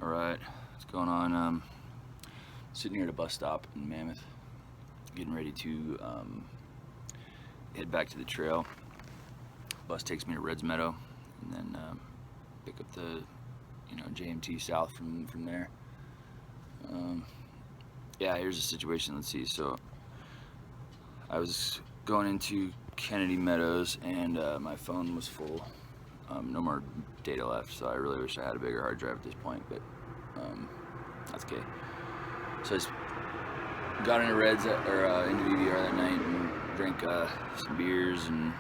Alright, what's going on? Sitting here at a bus stop in Mammoth, getting ready to head back to the trail. Bus takes me to Reds Meadow, and then pick up the JMT south from there. Yeah, here's the situation. Let's see. So I was going into Kennedy Meadows, and my phone was full. No more data left, so I really wish I had a bigger hard drive at this point, but that's okay. So I just got into Reds into VVR that night and drank some beers and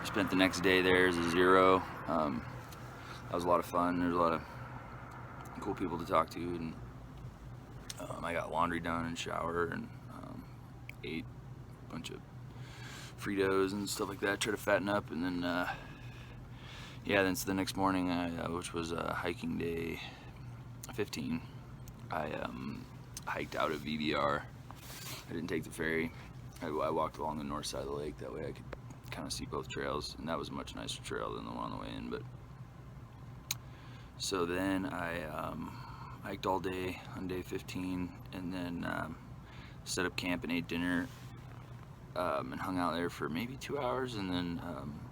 spent the next day there as a zero. That was a lot of fun. There's a lot of cool people to talk to, and I got laundry done and shower and ate a bunch of Fritos and stuff like that, try to fatten up, and then yeah, then the next morning, which was hiking day 15, I hiked out of VVR. I didn't take the ferry. I walked along the north side of the lake. That way I could kind of see both trails, and that was a much nicer trail than the one on the way in. But so then I hiked all day on day 15, and then set up camp and ate dinner, and hung out there for maybe 2 hours, and then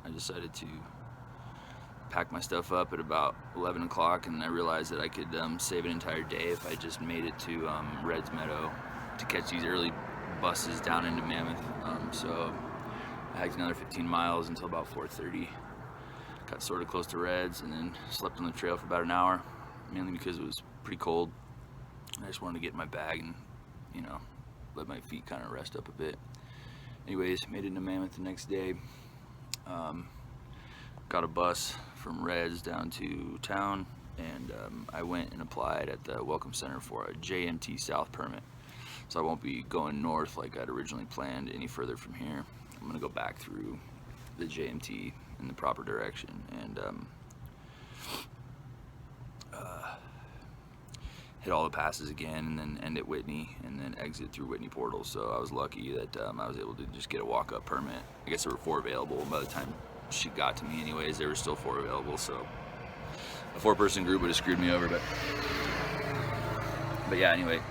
I decided to pack my stuff up at about 11 o'clock, and I realized that I could save an entire day if I just made it to Reds Meadow to catch these early buses down into Mammoth. So I hiked another 15 miles until about 4:30. Got sort of close to Reds, and then slept on the trail for about an hour, mainly because it was pretty cold. I just wanted to get in my bag and, let my feet kind of rest up a bit. Anyways, made it into Mammoth the next day. Got a bus from Reds down to town, and I went and applied at the Welcome Center for a JMT South permit. So I won't be going north like I'd originally planned any further from here. I'm gonna go back through the JMT in the proper direction, and hit all the passes again, and then end at Whitney, and then exit through Whitney Portal. So I was lucky that I was able to just get a walk-up permit. I guess there were 4 available, and by the time she got to me anyways, there were still 4 available, so a 4-person group would have screwed me over, but yeah, anyway,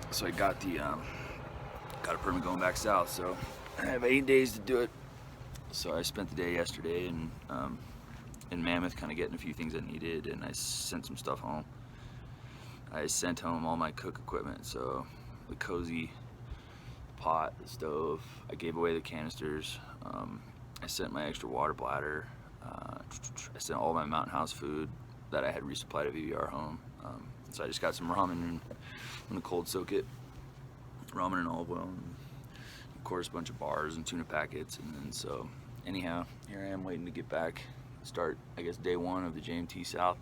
so I got a permit going back south, so I have 8 days to do it. So I spent the day yesterday in Mammoth, kind of getting a few things I needed, and I sent some stuff home. I sent home all my cook equipment, so the cozy pot, the stove. I gave away the canisters. I sent my extra water bladder. I sent all my Mountain House food that I had resupplied at VVR home. So I just got some ramen, and I'm gonna cold soak it. Ramen and olive oil, and of course a bunch of bars and tuna packets. And then so anyhow, here I am waiting to get back, start I guess day 1 of the JMT South.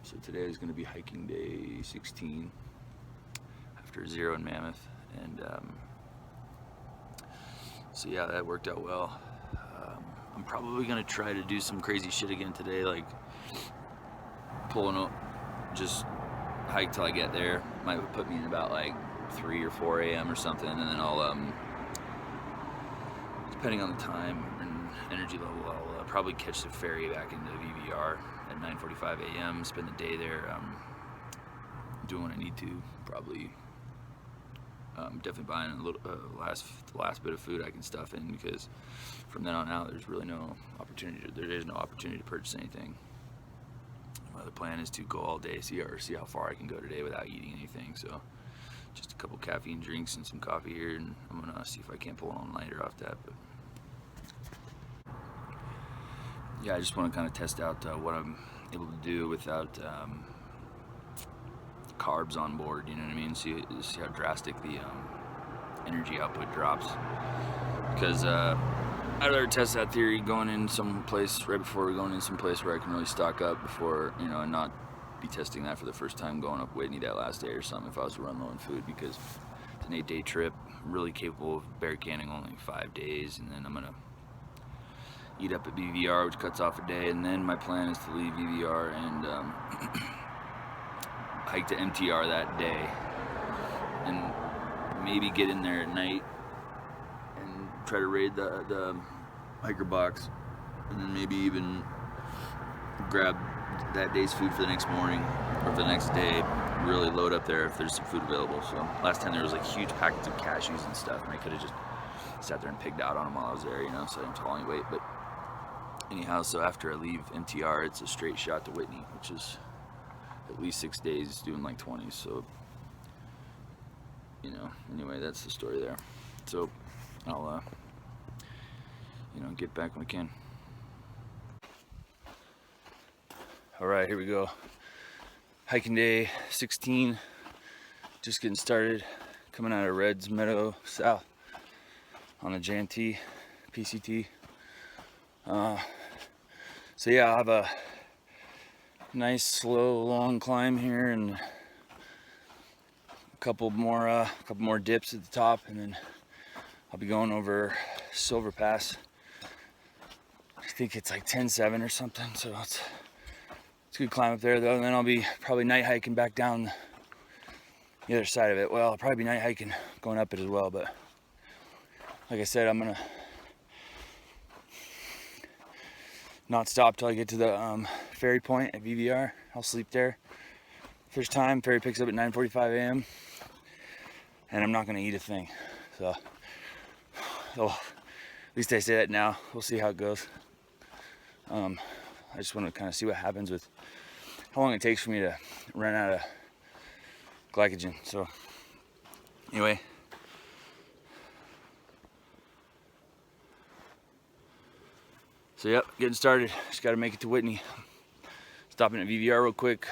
So today is going to be hiking day 16 after 0 in Mammoth, and so yeah, that worked out well. I'm probably going to try to do some crazy shit again today, like pulling up, just hike till I get there. Might put me in about like 3 or 4 a.m. or something, and then I'll depending on the time and energy level, I'll probably catch the ferry back into VVR at 9:45 a.m. Spend the day there, doing what I need to. Probably definitely buying a little the last bit of food I can stuff in, because from then on out there's really no opportunity. There is no opportunity to purchase anything. My other plan is to go all day, see how far I can go today without eating anything. So just a couple caffeine drinks and some coffee here, and I'm gonna see if I can't pull an all-nighter off that. But yeah, I just want to kind of test out what I'm able to do without carbs on board, you know what I mean? See how drastic the energy output drops. Because I'd rather test that theory going in some place right before going in some place where I can really stock up before, and not be testing that for the first time going up Whitney that last day or something if I was to run low on food, because it's an 8-day trip. I'm really capable of bear canning only 5 days, and then I'm gonna eat up at VVR, which cuts off a day, and then my plan is to leave VVR and hike to MTR that day, and maybe get in there at night and try to raid the hiker box, and then maybe even grab that day's food for the next morning or for the next day, really load up there if there's some food available. So last time there was like huge packets of cashews and stuff, and I could have just sat there and pigged out on them while I was there, you know, so I didn't haul any weight. But anyhow, so after I leave MTR, it's a straight shot to Whitney, which is at least 6 days doing like 20. So, you know, anyway, that's the story there. So I'll, you know, get back when we can. All right, here we go. Hiking day 16, just getting started, coming out of Reds Meadow South on the JMT, PCT. So yeah, I'll have a nice, slow, long climb here, and a couple more dips at the top, and then I'll be going over Silver Pass. I think it's like 10.7 or something, so it's a good climb up there though. And then I'll be probably night hiking back down the other side of it. Well, I'll probably be night hiking going up it as well, but like I said, I'm gonna not stop till I get to the ferry point at VVR. I'll sleep there. First time, ferry picks up at 9:45 a.m. and I'm not gonna eat a thing. So at least I say that now. We'll see how it goes. I just want to kind of see what happens with how long it takes for me to run out of glycogen. So anyway, so yep, getting started. Just got to make it to Whitney. Stopping at VVR real quick,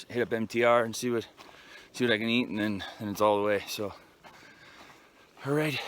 hit up MTR and see what I can eat, and then it's all the way. So all right.